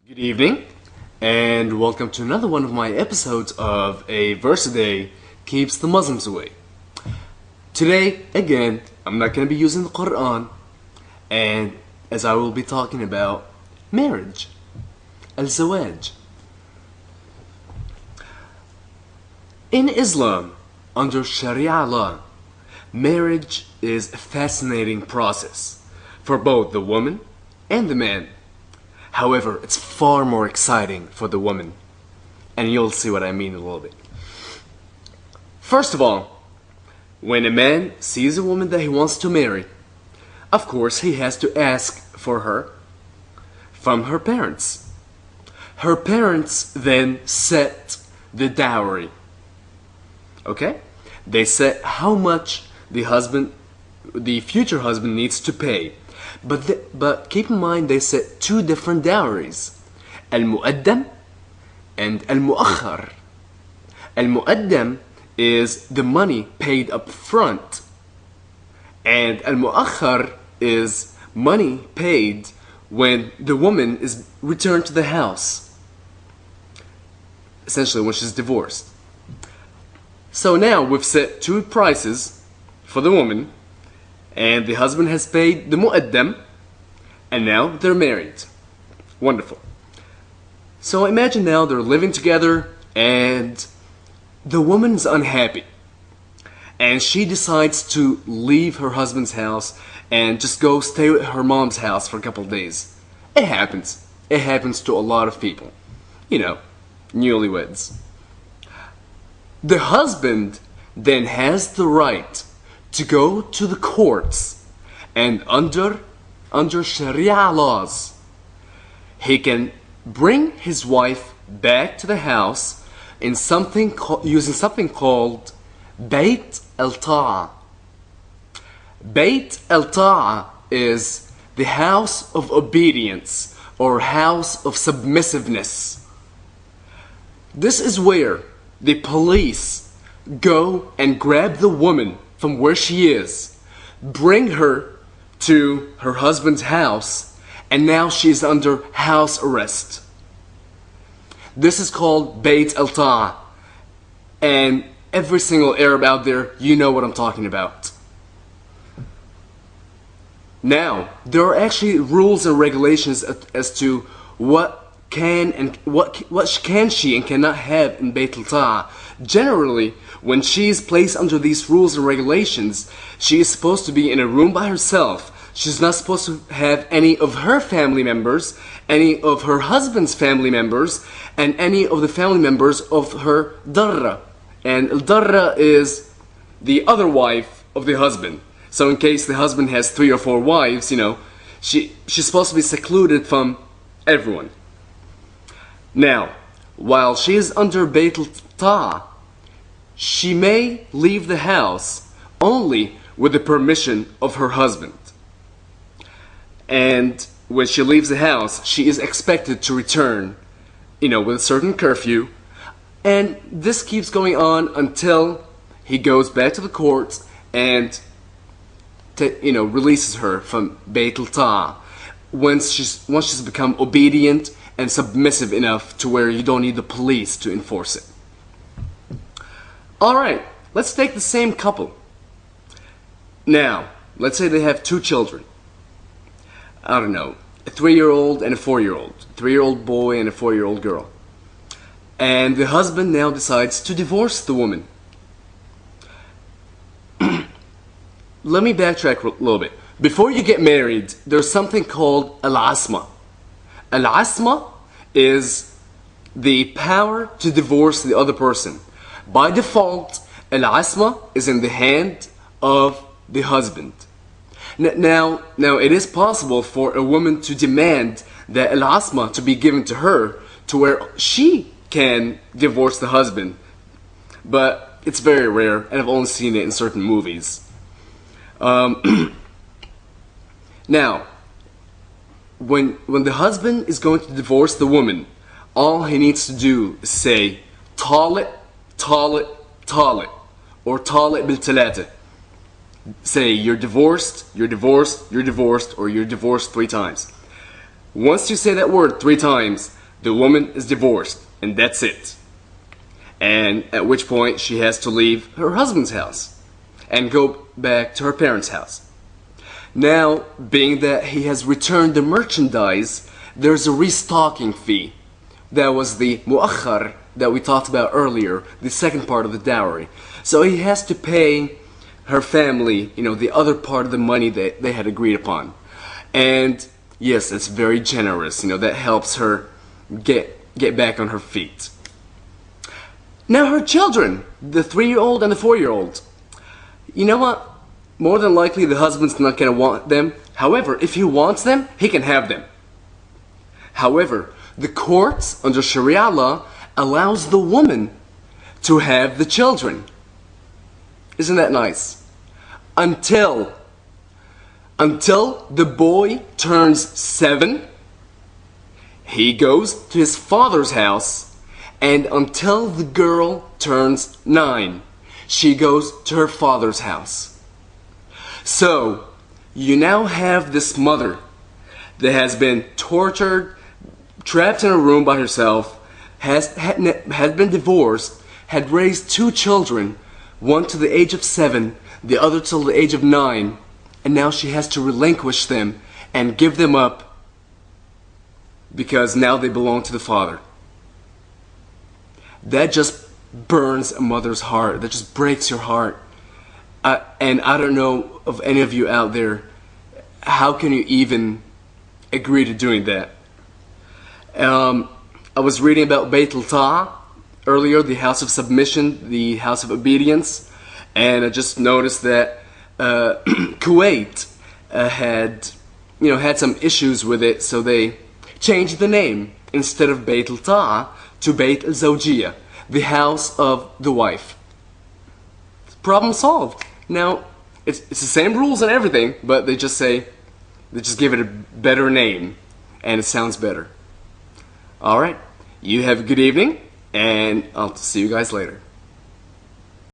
Good evening, and welcome to another one of my episodes of A Verse a Day Keeps the Muslims Away. Today, again, I'm not going to be using the Quran, and as I will be talking about marriage, al-zawaj. In Islam, under Sharia law, marriage is a fascinating process for both the woman and the man. However, it's far more exciting for the woman, and you'll see what I mean in a little bit. First of all, when a man sees a woman that he wants to marry, of course he has to ask for her from her parents. Her parents then set the dowry. Okay? They set how much the future husband needs to pay. But keep in mind they set two different dowries. Al-mu'addam and al-mu'akhar. Al-mu'addam is the money paid up front. And al-mu'akhar is money paid when the woman is returned to the house. Essentially when she's divorced. So now we've set two prices for the woman, and the husband has paid the mu'addam, and now they're married. Wonderful. So imagine now they're living together, and the woman's unhappy. And she decides to leave her husband's house and just go stay at her mom's house for a couple of days. It happens. It happens to a lot of people. You know, newlyweds. The husband then has the right to go to the courts, and under Sharia laws, he can bring his wife back to the house in using something called Bayt al-Ta'a. Bayt al-Ta'a is the house of obedience or house of submissiveness. This is where the police go and grab the woman from where she is, bring her to her husband's house, and now she's under house arrest. This is called Bayt al-Ta'a, and every single Arab out there, you know what I'm talking about. Now, there are actually rules and regulations as to what can she and cannot have in Bayt al-Ta'a. Generally, when she is placed under these rules and regulations, she is supposed to be in a room by herself. She's not supposed to have any of her family members, any of her husband's family members, and any of the family members of her darra. And al-darra is the other wife of the husband. So in case the husband has 3 or 4 wives, you know, she's supposed to be secluded from everyone. Now, while she is under Bayt al-Ta'a, she may leave the house only with the permission of her husband. And when she leaves the house, she is expected to return, you know, with a certain curfew. And this keeps going on until he goes back to the courts and releases her from Bayt al-Ta'a. Once she's become obedient and submissive enough to where you don't need the police to enforce it. Alright, let's take the same couple. Now, let's say they have 2 children. I don't know, a 3-year-old and a 4-year-old. 3-year-old boy and a 4-year-old girl. And the husband now decides to divorce the woman. Let me backtrack a little bit. Before you get married, there's something called al-asma. Al-asma is the power to divorce the other person. By default, al-asma is in the hand of the husband. Now, it is possible for a woman to demand that al-asma to be given to her to where she can divorce the husband. But it's very rare, and I've only seen it in certain movies. Now, when the husband is going to divorce the woman, all he needs to do is say, Talit, Talit, Talit, or Talit bil talata. Say, you're divorced, you're divorced, you're divorced, or you're divorced 3 times. Once you say that word 3 times, the woman is divorced, and that's it. And at which point she has to leave her husband's house and go back to her parents' house. Now, being that he has returned the merchandise, there's a restocking fee. That was the mu'akhar that we talked about earlier, the second part of the dowry. So he has to pay her family, the other part of the money that they had agreed upon. And yes, it's very generous, that helps her get back on her feet. Now her children, the 3-year-old and the 4-year-old. You know what? More than likely the husband's not going to want them. However, if he wants them, he can have them. However, the courts under Sharia law allows the woman to have the children. Isn't that nice? Until the boy turns 7, he goes to his father's house, and until the girl turns 9, she goes to her father's house. So, you now have this mother that has been tortured, trapped in a room by herself, had been divorced, had raised 2 children, one to the age of 7, the other till the age of 9, and now she has to relinquish them and give them up because now they belong to the father. That just burns a mother's heart. That just breaks your heart. And I don't know of any of you out there, how can you even agree to doing that? I was reading about Beit al-Ta'a earlier, the house of submission, the house of obedience, and I just noticed that Kuwait had some issues with it, so they changed the name instead of Beit al-Ta'a to Beit al-Zawjiyah, the house of the wife. Problem solved. Now, it's the same rules and everything, but they just give it a better name, and it sounds better. Alright, you have a good evening, and I'll see you guys later.